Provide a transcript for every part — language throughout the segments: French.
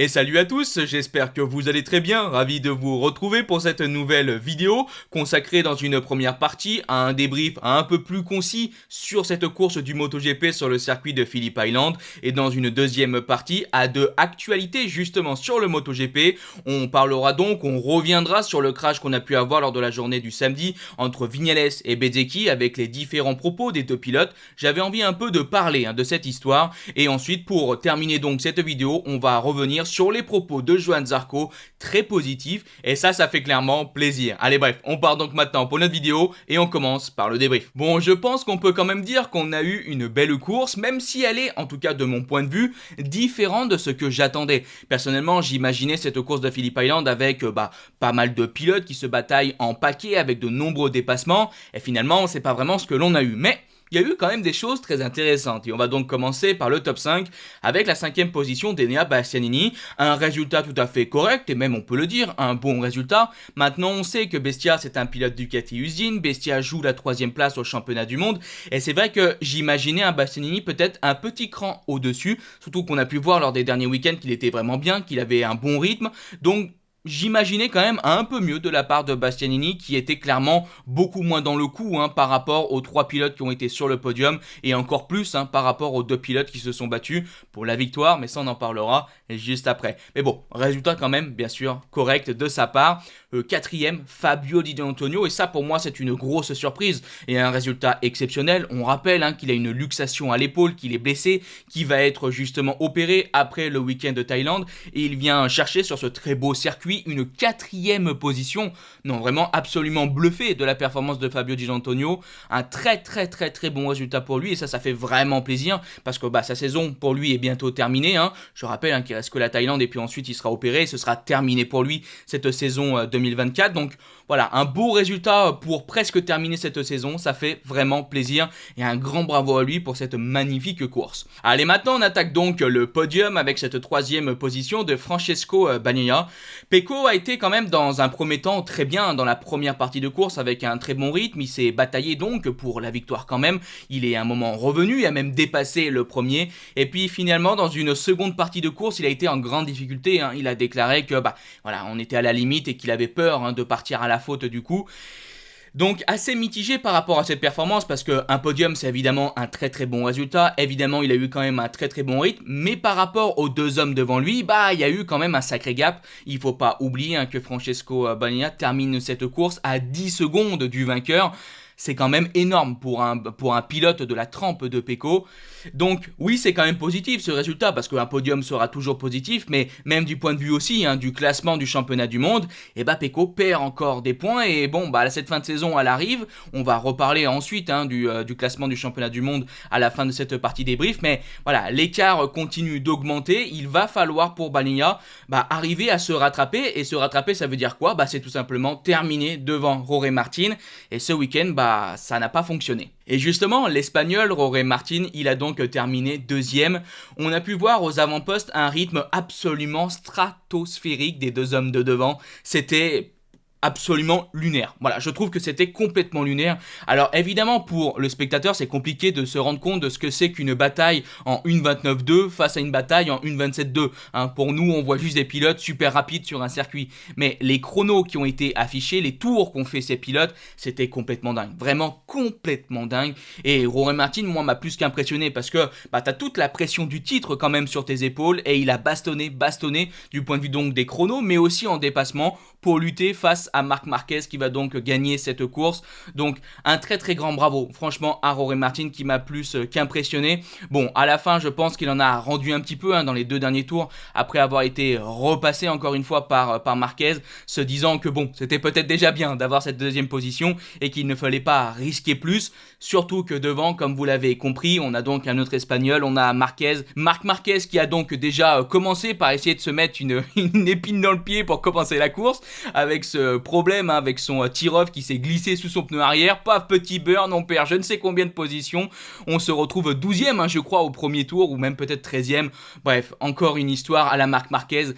Et salut à tous, j'espère que vous allez très bien, ravi de vous retrouver pour cette nouvelle vidéo consacrée dans une première partie à un débrief un peu plus concis sur cette course du MotoGP sur le circuit de Phillip Island et dans une deuxième partie à de actualités justement sur le MotoGP. On parlera donc, on reviendra sur le crash qu'on a pu avoir lors de la journée du samedi entre Viñales et Bezzecchi avec les différents propos des deux pilotes. J'avais envie un peu de parler de cette histoire et ensuite pour terminer donc cette vidéo, on va revenir sur les propos de Johann Zarco, très positifs, et ça fait clairement plaisir. Allez bref, on part donc maintenant pour notre vidéo, et on commence par le débrief. Bon, je pense qu'on peut quand même dire qu'on a eu une belle course, même si elle est, en tout cas de mon point de vue, différente de ce que j'attendais. Personnellement, j'imaginais cette course de Phillip Island avec pas mal de pilotes qui se bataillent en paquet avec de nombreux dépassements, et finalement, c'est pas vraiment ce que l'on a eu. Mais il y a eu quand même des choses très intéressantes et on va donc commencer par le top 5 avec la 5e position d'Enea Bastianini, un résultat tout à fait correct et même on peut le dire, un bon résultat. Maintenant on sait que Bestia c'est un pilote Ducati usine, Bestia joue la 3e place au championnat du monde et c'est vrai que j'imaginais un Bastianini peut-être un petit cran au-dessus, surtout qu'on a pu voir lors des derniers week-ends qu'il était vraiment bien, qu'il avait un bon rythme, donc j'imaginais quand même un peu mieux de la part de Bastianini qui était clairement beaucoup moins dans le coup par rapport aux 3 pilotes qui ont été sur le podium et encore plus par rapport aux 2 pilotes qui se sont battus pour la victoire, mais ça on en parlera juste après. Mais bon, résultat quand même bien sûr correct de sa part. 4e, Fabio Di Antonio, et ça pour moi c'est une grosse surprise et un résultat exceptionnel. On rappelle qu'il a une luxation à l'épaule, qu'il est blessé, qui va être justement opéré après le week-end de Thaïlande et il vient chercher sur ce très beau circuit une 4e position. Non, vraiment absolument bluffé de la performance de Fabio Di Antonio. Un très bon résultat pour lui et ça fait vraiment plaisir parce que sa saison pour lui est bientôt terminée. Je rappelle qu'il reste que la Thaïlande et puis ensuite il sera opéré et ce sera terminé pour lui cette saison 2024. Donc voilà, un beau résultat pour presque terminer cette saison, ça fait vraiment plaisir et un grand bravo à lui pour cette magnifique course. Allez, maintenant on attaque donc le podium avec cette 3e position de Francesco Bagnaia. Pecco a été quand même dans un premier temps très bien dans la première partie de course avec un très bon rythme, il s'est bataillé donc pour la victoire quand même, il est à un moment revenu, il a même dépassé le premier et puis finalement dans une seconde partie de course il a été en grande difficulté, il a déclaré que voilà, on était à la limite et qu'il avait peur de partir à la faute du coup. Donc assez mitigé par rapport à cette performance parce qu'un podium c'est évidemment un très bon résultat, évidemment il a eu quand même un très bon rythme, mais par rapport aux 2 hommes devant lui, il y a eu quand même un sacré gap. Il faut pas oublier que Francesco Bagnaia termine cette course à 10 secondes du vainqueur. C'est quand même énorme pour un pilote de la trempe de Pecco. Donc oui, c'est quand même positif ce résultat parce qu'un podium sera toujours positif, mais même du point de vue aussi du classement du championnat du monde, Pecco perd encore des points et bon, cette fin de saison elle arrive. On va reparler ensuite du classement du championnat du monde à la fin de cette partie débrief, mais voilà, l'écart continue d'augmenter. Il va falloir pour Bagnaia arriver à se rattraper et se rattraper ça veut dire quoi ? C'est tout simplement terminer devant Jorge Martin et ce week-end ça n'a pas fonctionné. Et justement, l'Espagnol Jorge Martin, il a donc terminé 2e. On a pu voir aux avant-postes un rythme absolument stratosphérique des 2 hommes de devant. C'était absolument lunaire. Voilà, je trouve que c'était complètement lunaire. Alors évidemment pour le spectateur c'est compliqué de se rendre compte de ce que c'est qu'une bataille en 1.29.2 face à une bataille en 1.27.2. Pour nous on voit juste des pilotes super rapides sur un circuit. Mais les chronos qui ont été affichés, les tours qu'ont fait ces pilotes, c'était complètement dingue. Vraiment complètement dingue. Et Jorge Martin, moi m'a plus qu'impressionné parce que t'as toute la pression du titre quand même sur tes épaules et il a bastonné du point de vue donc des chronos mais aussi en dépassement pour lutter face à Marc Marquez qui va donc gagner cette course. Donc un très grand bravo franchement à Jorge Martin qui m'a plus qu'impressionné. Bon, à la fin je pense qu'il en a rendu un petit peu dans les 2 derniers tours après avoir été repassé encore une fois par Marquez, se disant que bon, c'était peut-être déjà bien d'avoir cette 2e position et qu'il ne fallait pas risquer plus, surtout que devant, comme vous l'avez compris, on a donc un autre Espagnol, on a Marc Marquez qui a donc déjà commencé par essayer de se mettre une épine dans le pied pour commencer la course avec ce problème avec son tir-off qui s'est glissé sous son pneu arrière. Paf, petit burn, on perd je ne sais combien de positions. On se retrouve 12e, je crois, au premier tour, ou même peut-être 13e. Bref, encore une histoire à la Marc Marquez.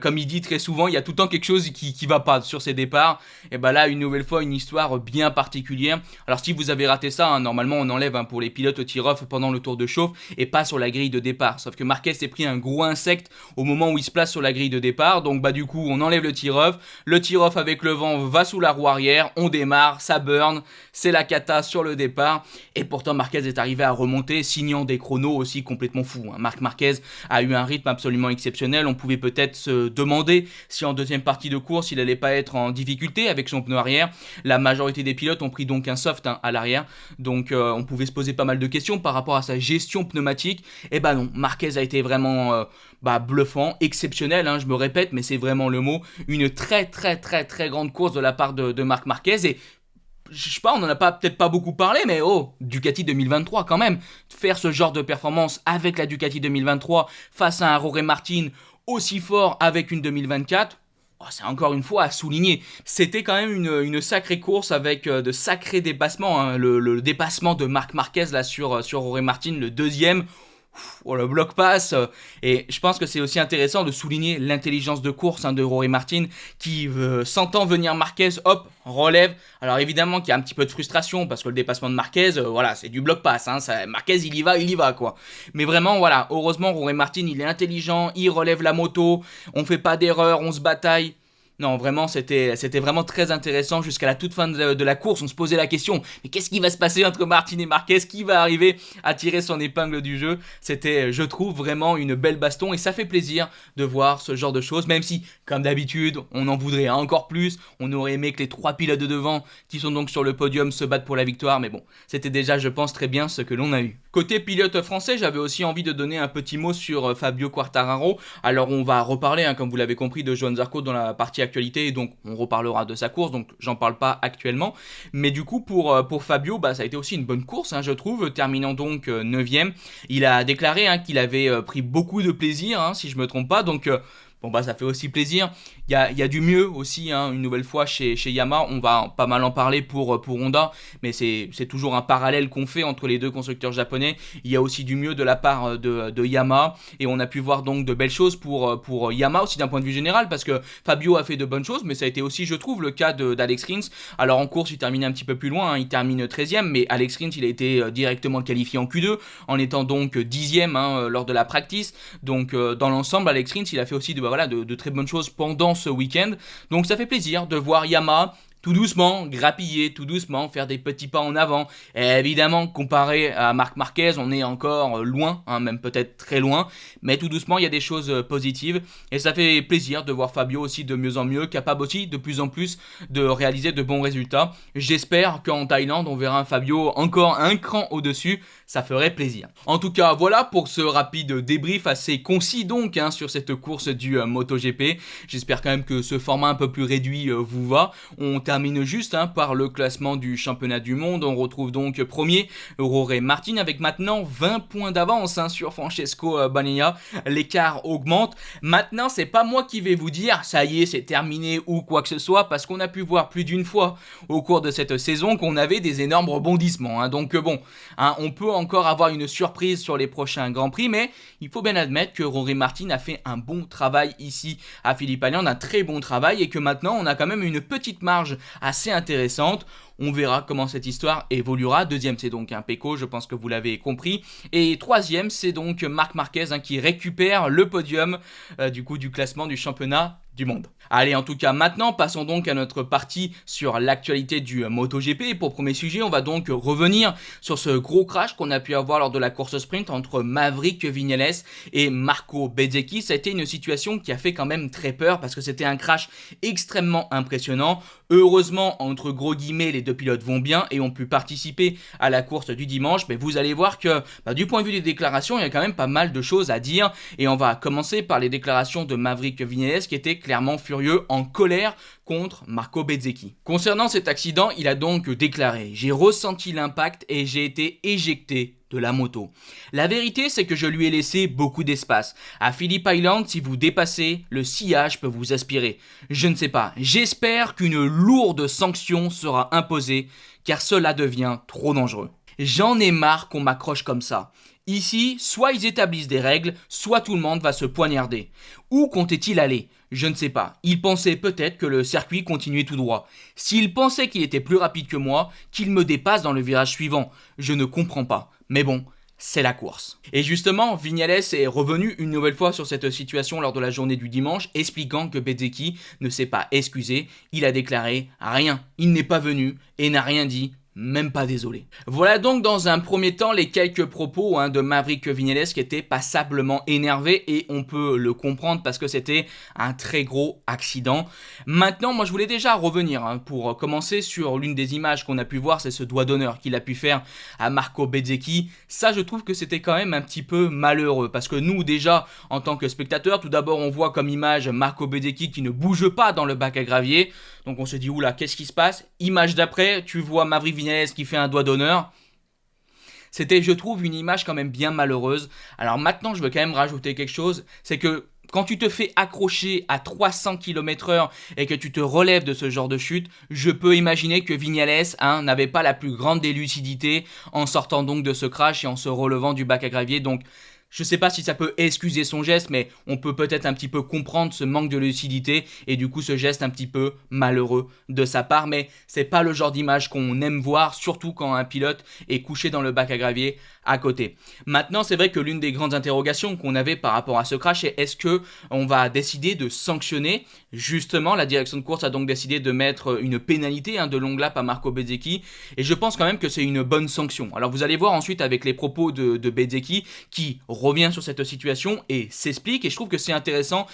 Comme il dit très souvent, il y a tout le temps quelque chose qui va pas sur ses départs. Et ben là, une nouvelle fois, une histoire bien particulière. Alors si vous avez raté ça, normalement on enlève pour les pilotes au tir-off pendant le tour de chauffe et pas sur la grille de départ. Sauf que Marquez s'est pris un gros insecte au moment où il se place sur la grille de départ. Donc du coup, on enlève le tir-off. Le tir-off avec le vent va sous la roue arrière. On démarre, ça burn. C'est la cata sur le départ. Et pourtant, Marquez est arrivé à remonter, signant des chronos aussi complètement fous. Marc Marquez a eu un rythme absolument exceptionnel. On pouvait peut-être se demander si en deuxième partie de course, il n'allait pas être en difficulté avec son pneu arrière. La majorité des pilotes ont pris donc un soft à l'arrière. Donc on pouvait se poser pas mal de questions par rapport à sa gestion pneumatique. Et non, Marquez a été vraiment bluffant, exceptionnel, je me répète, mais c'est vraiment le mot. Une très très très très grande course de la part de Marc Marquez. Et je sais pas, on en a peut-être pas beaucoup parlé, mais Ducati 2023 quand même. Faire ce genre de performance avec la Ducati 2023 face à un Jorge Martin aussi fort avec une 2024, c'est encore une fois à souligner. C'était quand même une sacrée course avec de sacrés dépassements. Le dépassement de Marc Marquez là sur Jorge Martin, le deuxième. Le bloc passe, et je pense que c'est aussi intéressant de souligner l'intelligence de course de Jorge Martin qui sentant venir Marquez, hop, relève. Alors évidemment qu'il y a un petit peu de frustration parce que le dépassement de Marquez, c'est du bloc passe, Marquez il y va quoi. Mais vraiment heureusement Jorge Martin il est intelligent, il relève la moto, on fait pas d'erreur, on se bataille. Non, vraiment, c'était vraiment très intéressant. Jusqu'à la toute fin de la course, on se posait la question, mais qu'est-ce qui va se passer entre Martin et Marquez? Qui va arriver à tirer son épingle du jeu? C'était, je trouve, vraiment une belle baston et ça fait plaisir de voir ce genre de choses, même si, comme d'habitude, on en voudrait encore plus. On aurait aimé que les 3 pilotes de devant, qui sont donc sur le podium, se battent pour la victoire, mais bon, c'était déjà, je pense, très bien ce que l'on a eu. Côté pilote français, j'avais aussi envie de donner un petit mot sur Fabio Quartararo. Alors, on va reparler, comme vous l'avez compris, de Johann Zarco dans la partie actualité, et donc on reparlera de sa course, donc j'en parle pas actuellement. Mais du coup, pour Fabio, ça a été aussi une bonne course, je trouve, terminant donc 9e. Il a déclaré qu'il avait pris beaucoup de plaisir, si je me trompe pas, donc ça fait aussi plaisir. Il y a du mieux aussi, une nouvelle fois chez Yamaha. On va pas mal en parler pour Honda, mais c'est toujours un parallèle qu'on fait entre les deux constructeurs japonais. Il y a aussi du mieux de la part de Yamaha, et on a pu voir donc de belles choses pour Yamaha aussi d'un point de vue général, parce que Fabio a fait de bonnes choses, mais ça a été aussi, je trouve, le cas d'Alex Rins. Alors en course, il termine un petit peu plus loin, il termine 13e, mais Alex Rins, il a été directement qualifié en Q2, en étant donc 10e lors de la practice. Donc dans l'ensemble, Alex Rins, il a fait aussi de très bonnes choses pendant ce week-end. Donc ça fait plaisir de voir Yamaha tout doucement grappiller, tout doucement faire des petits pas en avant. Et évidemment, comparé à Marc Marquez, on est encore loin, même peut-être très loin, mais tout doucement, il y a des choses positives, et ça fait plaisir de voir Fabio aussi de mieux en mieux, capable aussi de plus en plus de réaliser de bons résultats. J'espère qu'en Thaïlande, on verra un Fabio encore un cran au-dessus, ça ferait plaisir. En tout cas, voilà pour ce rapide débrief assez concis donc sur cette course du MotoGP. J'espère quand même que ce format un peu plus réduit vous va. On termine juste par le classement du championnat du monde. On retrouve donc premier Jorge Martin avec maintenant 20 points d'avance sur Francesco Bagnaia. L'écart augmente. Maintenant, c'est pas moi qui vais vous dire ça y est, c'est terminé ou quoi que ce soit, parce qu'on a pu voir plus d'une fois au cours de cette saison qu'on avait des énormes rebondissements. Donc on peut encore avoir une surprise sur les prochains Grands Prix, mais il faut bien admettre que Jorge Martin a fait un bon travail ici à Phillip Island, un très bon travail, et que maintenant on a quand même une petite marge assez intéressante. On verra comment cette histoire évoluera. Deuxième, c'est donc un Pecco, je pense que vous l'avez compris. Et troisième, c'est donc Marc Marquez qui récupère le podium du classement du championnat du monde. Allez, en tout cas, maintenant, passons donc à notre partie sur l'actualité du MotoGP. Et pour premier sujet, on va donc revenir sur ce gros crash qu'on a pu avoir lors de la course sprint entre Maverick Viñales et Marco Bezzecchi. Ça a été une situation qui a fait quand même très peur parce que c'était un crash extrêmement impressionnant. Heureusement, entre gros guillemets, les deux pilotes vont bien et ont pu participer à la course du dimanche. Mais vous allez voir que du point de vue des déclarations, il y a quand même pas mal de choses à dire. Et on va commencer par les déclarations de Maverick Viñales qui était clairement furieux, en colère contre Marco Bezzecchi. Concernant cet accident, il a donc déclaré « J'ai ressenti l'impact et j'ai été éjecté de la moto. La vérité, c'est que je lui ai laissé beaucoup d'espace. À Phillip Island, si vous dépassez, le sillage peut vous aspirer. Je ne sais pas, j'espère qu'une lourde sanction sera imposée, car cela devient trop dangereux. J'en ai marre qu'on m'accroche comme ça. Ici, soit ils établissent des règles, soit tout le monde va se poignarder. Où comptait-il aller ? Je ne sais pas. Il pensait peut-être que le circuit continuait tout droit. S'il pensait qu'il était plus rapide que moi, qu'il me dépasse dans le virage suivant. Je ne comprends pas. Mais bon, c'est la course. Et justement, Viñales est revenu une nouvelle fois sur cette situation lors de la journée du dimanche, expliquant que Bezzecchi ne s'est pas excusé. Il a déclaré rien. Il n'est pas venu et n'a rien dit. Même pas désolé. Voilà donc dans un premier temps les quelques propos de Maverick Viñales qui était passablement énervé et on peut le comprendre parce que c'était un très gros accident. Maintenant, moi je voulais déjà revenir pour commencer sur l'une des images qu'on a pu voir, c'est ce doigt d'honneur qu'il a pu faire à Marco Bezzecchi. Ça, je trouve que c'était quand même un petit peu malheureux parce que nous déjà en tant que spectateurs, tout d'abord on voit comme image Marco Bezzecchi qui ne bouge pas dans le bac à gravier. Donc on se dit oula, qu'est-ce qui se passe ? Image d'après, tu vois Maverick Viñales qui fait un doigt d'honneur. C'était, je trouve, une image quand même bien malheureuse. Alors maintenant, je veux quand même rajouter quelque chose, c'est que quand tu te fais accrocher à 300 km/h et que tu te relèves de ce genre de chute, je peux imaginer que Viñales n'avait pas la plus grande des lucidités en sortant donc de ce crash et en se relevant du bac à gravier. Donc je ne sais pas si ça peut excuser son geste, mais on peut peut-être un petit peu comprendre ce manque de lucidité et du coup ce geste un petit peu malheureux de sa part. Mais c'est pas le genre d'image qu'on aime voir, surtout quand un pilote est couché dans le bac à gravier à côté. Maintenant, c'est vrai que l'une des grandes interrogations qu'on avait par rapport à ce crash est est-ce que on va décider de sanctionner ? Justement, la direction de course a donc décidé de mettre une pénalité de longue lap à Marco Bezzecchi et je pense quand même que c'est une bonne sanction. Alors vous allez voir ensuite avec les propos de Bezzecchi qui revient sur cette situation et s'explique et je trouve que c'est intéressant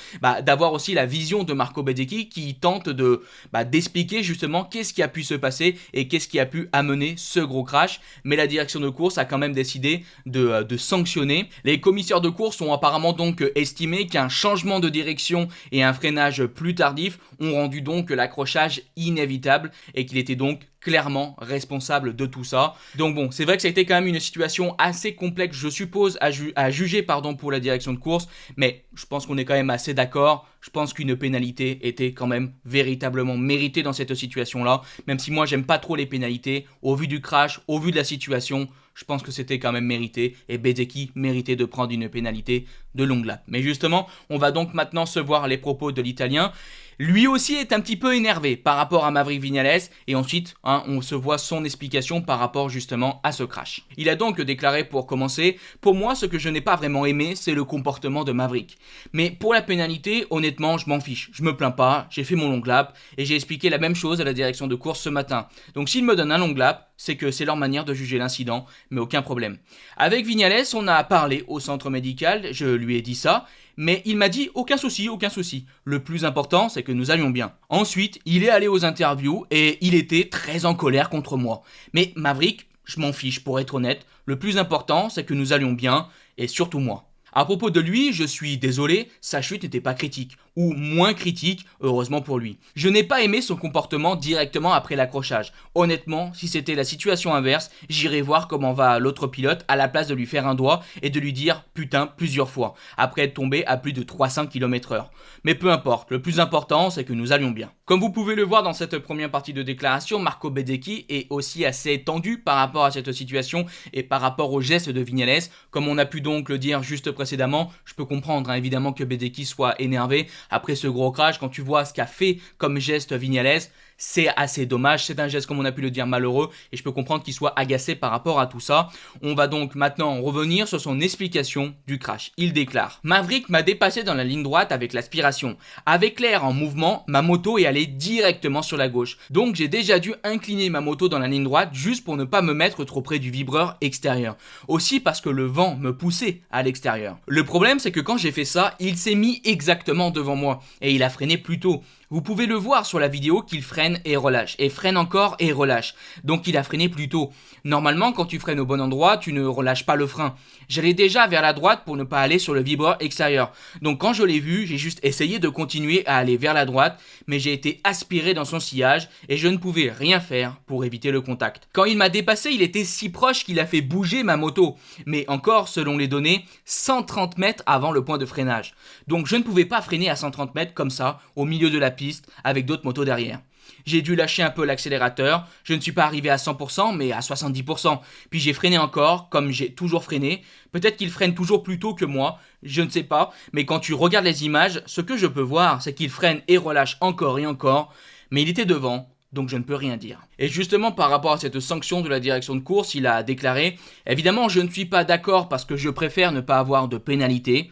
d'avoir aussi la vision de Marco Bezzecchi qui tente d'expliquer justement qu'est-ce qui a pu se passer et qu'est-ce qui a pu amener ce gros crash, mais la direction de course a quand même décidé de sanctionner. Les commissaires de course ont apparemment donc estimé qu'un changement de direction et un freinage plus tardif ont rendu donc l'accrochage inévitable et qu'il était donc clairement responsable de tout ça. Donc bon, c'est vrai que ça a été quand même une situation assez complexe, je suppose, à juger pour la direction de course, mais je pense qu'on est quand même assez d'accord. Je pense qu'une pénalité était quand même véritablement méritée dans cette situation-là, même si moi j'aime pas trop les pénalités. Au vu du crash, au vu de la situation, je pense que c'était quand même mérité et Bezzecchi méritait de prendre une pénalité de longue lap. Mais justement, on va donc maintenant se voir les propos de l'Italien. Lui aussi est un petit peu énervé par rapport à Maverick Viñales et ensuite on se voit son explication par rapport justement à ce crash. Il a donc déclaré pour commencer: pour moi ce que je n'ai pas vraiment aimé c'est le comportement de Maverick. Mais pour la pénalité honnêtement je m'en fiche, je me plains pas, j'ai fait mon long lap et j'ai expliqué la même chose à la direction de course ce matin. Donc s'ils me donnent un long lap, c'est que c'est leur manière de juger l'incident, mais aucun problème. Avec Viñales on a parlé au centre médical, je lui ai dit ça. Mais il m'a dit aucun souci, aucun souci. Le plus important, c'est que nous allions bien. Ensuite, il est allé aux interviews et il était très en colère contre moi. Mais Maverick, je m'en fiche pour être honnête. Le plus important, c'est que nous allions bien et surtout moi. À propos de lui, je suis désolé, sa chute n'était pas critique, ou moins critique, heureusement pour lui. Je n'ai pas aimé son comportement directement après l'accrochage. Honnêtement, si c'était la situation inverse, j'irais voir comment va l'autre pilote à la place de lui faire un doigt et de lui dire putain plusieurs fois, après être tombé à plus de 300 km/h. Mais peu importe, le plus important c'est que nous allions bien. Comme vous pouvez le voir dans cette première partie de déclaration, Marco Bezzecchi est aussi assez tendu par rapport à cette situation et par rapport au geste de Viñales. Comme on a pu donc le dire juste précédemment, je peux comprendre évidemment que Bezzecchi soit énervé après ce gros crash. Quand tu vois ce qu'a fait comme geste Viñales, c'est assez dommage, c'est un geste comme on a pu le dire malheureux et je peux comprendre qu'il soit agacé par rapport à tout ça. On va donc maintenant revenir sur son explication du crash. Il déclare: Maverick m'a dépassé dans la ligne droite avec l'aspiration. Avec l'air en mouvement, ma moto est allée directement sur la gauche. Donc j'ai déjà dû incliner ma moto dans la ligne droite juste pour ne pas me mettre trop près du vibreur extérieur. Aussi parce que le vent me poussait à l'extérieur. Le problème c'est que quand j'ai fait ça, il s'est mis exactement devant moi et il a freiné plus tôt. Vous pouvez le voir sur la vidéo qu'il freine et relâche, et freine encore et relâche. Donc il a freiné plus tôt. Normalement, quand tu freines au bon endroit, tu ne relâches pas le frein. J'allais déjà vers la droite pour ne pas aller sur le vibreur extérieur. Donc quand je l'ai vu, j'ai juste essayé de continuer à aller vers la droite, mais j'ai été aspiré dans son sillage et je ne pouvais rien faire pour éviter le contact. Quand il m'a dépassé, il était si proche qu'il a fait bouger ma moto. Mais encore, selon les données, 130 mètres avant le point de freinage. Donc je ne pouvais pas freiner à 130 mètres comme ça, au milieu de la piste, avec d'autres motos derrière. J'ai dû lâcher un peu l'accélérateur, je ne suis pas arrivé à 100% mais à 70%. Puis j'ai freiné encore, comme j'ai toujours freiné. Peut-être qu'il freine toujours plus tôt que moi, je ne sais pas. Mais quand tu regardes les images, ce que je peux voir, c'est qu'il freine et relâche encore et encore. Mais il était devant, donc je ne peux rien dire. Et justement par rapport à cette sanction de la direction de course, il a déclaré « Évidemment je ne suis pas d'accord parce que je préfère ne pas avoir de pénalité.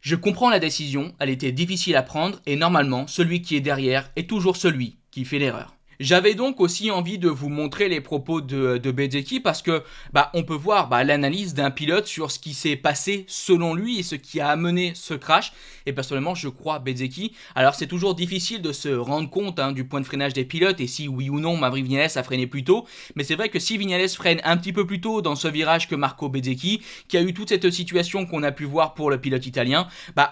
Je comprends la décision, elle était difficile à prendre et normalement celui qui est derrière est toujours celui qui fait l'erreur. » J'avais donc aussi envie de vous montrer les propos de Bezzecchi parce que on peut voir l'analyse d'un pilote sur ce qui s'est passé selon lui et ce qui a amené ce crash. Et personnellement, je crois Bezzecchi. Alors c'est toujours difficile de se rendre compte du point de freinage des pilotes et si oui ou non Maverick Viñales a freiné plus tôt. Mais c'est vrai que si Viñales freine un petit peu plus tôt dans ce virage que Marco Bezzecchi, qui a eu toute cette situation qu'on a pu voir pour le pilote italien,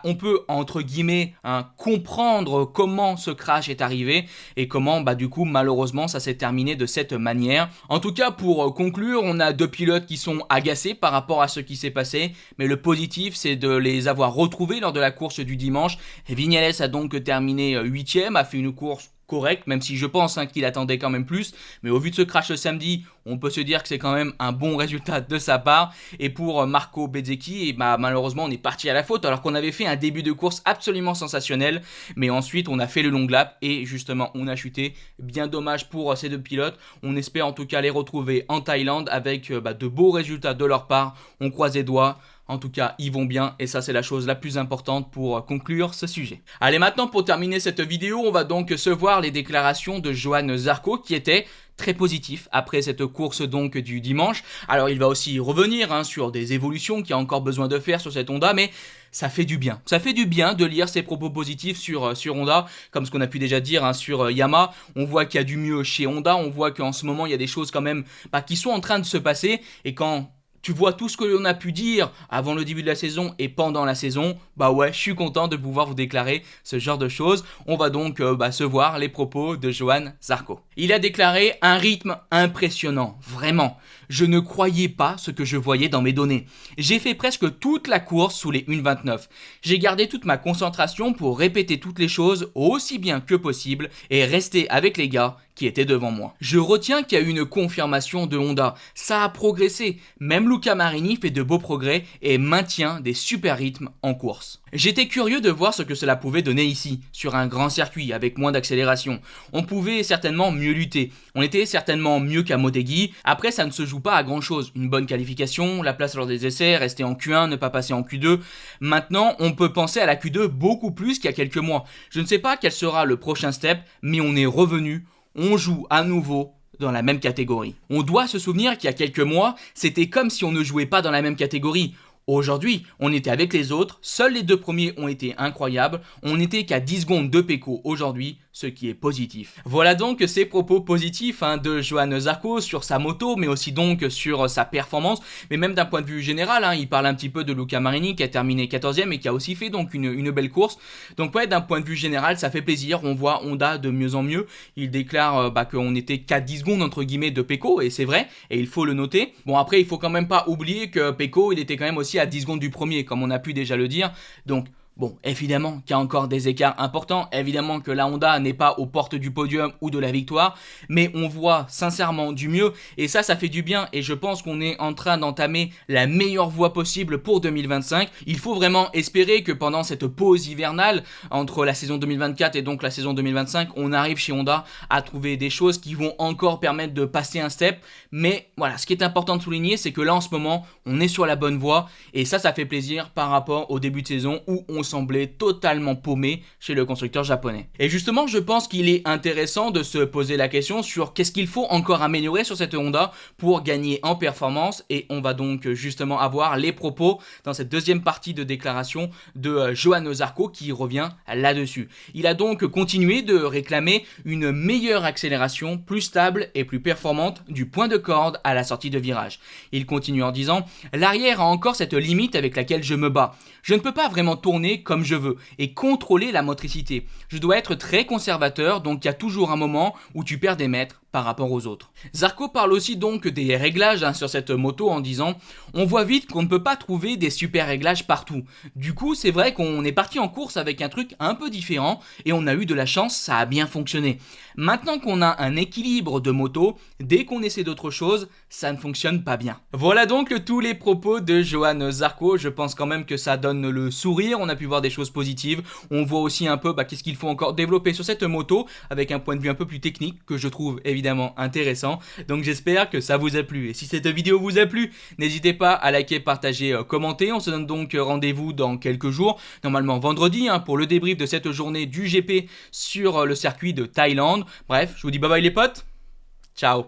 on peut entre guillemets comprendre comment ce crash est arrivé et comment du coup malheureusement ça s'est terminé de cette manière. En tout cas pour conclure, on a deux pilotes qui sont agacés par rapport à ce qui s'est passé, mais le positif c'est de les avoir retrouvés lors de la course du dimanche. Viñales a donc terminé 8ème, a fait une course correct, même si je pense qu'il attendait quand même plus. Mais au vu de ce crash samedi, on peut se dire que c'est quand même un bon résultat de sa part. Et pour Marco Bezzecchi, malheureusement, on est parti à la faute alors qu'on avait fait un début de course absolument sensationnel. Mais ensuite, on a fait le long lap et justement, on a chuté. Bien dommage pour ces deux pilotes. On espère en tout cas les retrouver en Thaïlande avec de beaux résultats de leur part. On croise les doigts. En tout cas, ils vont bien et ça c'est la chose la plus importante pour conclure ce sujet. Allez, maintenant pour terminer cette vidéo, on va donc se voir les déclarations de Johann Zarco qui était très positif après cette course donc du dimanche. Alors il va aussi revenir sur des évolutions qu'il y a encore besoin de faire sur cette Honda, mais ça fait du bien. Ça fait du bien de lire ces propos positifs sur Honda, comme ce qu'on a pu déjà dire sur Yamaha. On voit qu'il y a du mieux chez Honda, on voit qu'en ce moment il y a des choses quand même qui sont en train de se passer et quand tu vois tout ce que l'on a pu dire avant le début de la saison et pendant la saison, ouais, je suis content de pouvoir vous déclarer ce genre de choses. On va donc se voir les propos de Johann Zarco. Il a déclaré un rythme impressionnant, vraiment. Je ne croyais pas ce que je voyais dans mes données. J'ai fait presque toute la course sous les 1,29. J'ai gardé toute ma concentration pour répéter toutes les choses aussi bien que possible et rester avec les gars qui étaient devant moi. Je retiens qu'il y a eu une confirmation de Honda. Ça a progressé. Même Luca Marini fait de beaux progrès et maintient des super rythmes en course. J'étais curieux de voir ce que cela pouvait donner ici, sur un grand circuit avec moins d'accélération. On pouvait certainement mieux lutter. On était certainement mieux qu'à Motegi. Après, ça ne se joue pas à grand chose. Une bonne qualification, la place lors des essais, rester en Q1, ne pas passer en Q2. Maintenant, on peut penser à la Q2 beaucoup plus qu'il y a quelques mois. Je ne sais pas quel sera le prochain step, mais on est revenu. On joue à nouveau dans la même catégorie. On doit se souvenir qu'il y a quelques mois, c'était comme si on ne jouait pas dans la même catégorie. Aujourd'hui, on était avec les autres, seuls les deux premiers ont été incroyables, on n'était qu'à 10 secondes de Pecco aujourd'hui, ce qui est positif. Voilà donc ces propos positifs de Johann Zarco sur sa moto, mais aussi donc sur sa performance, mais même d'un point de vue général, il parle un petit peu de Luca Marini qui a terminé 14ème et qui a aussi fait donc une belle course. Donc ouais, d'un point de vue général, ça fait plaisir, on voit Honda de mieux en mieux, il déclare qu'on était qu'à 10 secondes entre guillemets de Pecco, et c'est vrai, et il faut le noter. Bon après, il faut quand même pas oublier que Pecco, il était quand même aussi à 10 secondes du premier, comme on a pu déjà le dire, donc bon, évidemment qu'il y a encore des écarts importants, évidemment que la Honda n'est pas aux portes du podium ou de la victoire, mais on voit sincèrement du mieux, et ça fait du bien, et je pense qu'on est en train d'entamer la meilleure voie possible pour 2025. Il faut vraiment espérer que pendant cette pause hivernale, entre la saison 2024 et donc la saison 2025, on arrive chez Honda à trouver des choses qui vont encore permettre de passer un step, mais voilà, ce qui est important de souligner, c'est que là en ce moment, on est sur la bonne voie, et ça fait plaisir par rapport au début de saison où on semblait totalement paumé chez le constructeur japonais. Et justement, je pense qu'il est intéressant de se poser la question sur qu'est-ce qu'il faut encore améliorer sur cette Honda pour gagner en performance, et on va donc justement avoir les propos dans cette deuxième partie de déclaration de Johann Zarco qui revient là-dessus. Il a donc continué de réclamer une meilleure accélération, plus stable et plus performante du point de corde à la sortie de virage. Il continue en disant « L'arrière a encore cette limite avec laquelle je me bats. Je ne peux pas vraiment tourner comme je veux et contrôler la motricité. Je dois être très conservateur, donc il y a toujours un moment où tu perds des mètres par rapport aux autres. » Zarco parle aussi donc des réglages sur cette moto en disant « On voit vite qu'on ne peut pas trouver des super réglages partout. Du coup, c'est vrai qu'on est parti en course avec un truc un peu différent et on a eu de la chance, ça a bien fonctionné. Maintenant qu'on a un équilibre de moto, dès qu'on essaie d'autre chose, ça ne fonctionne pas bien. » Voilà donc tous les propos de Johann Zarco. Je pense quand même que ça donne le sourire. On a pu voir des choses positives. On voit aussi un peu qu'est-ce qu'il faut encore développer sur cette moto avec un point de vue un peu plus technique que je trouve évidemment intéressant. Donc j'espère que ça vous a plu. Et si cette vidéo vous a plu, n'hésitez pas à liker, partager, commenter. On se donne donc rendez-vous dans quelques jours, normalement vendredi, pour le débrief de cette journée du GP sur le circuit de Thaïlande. Bref, je vous dis bye bye les potes. Ciao.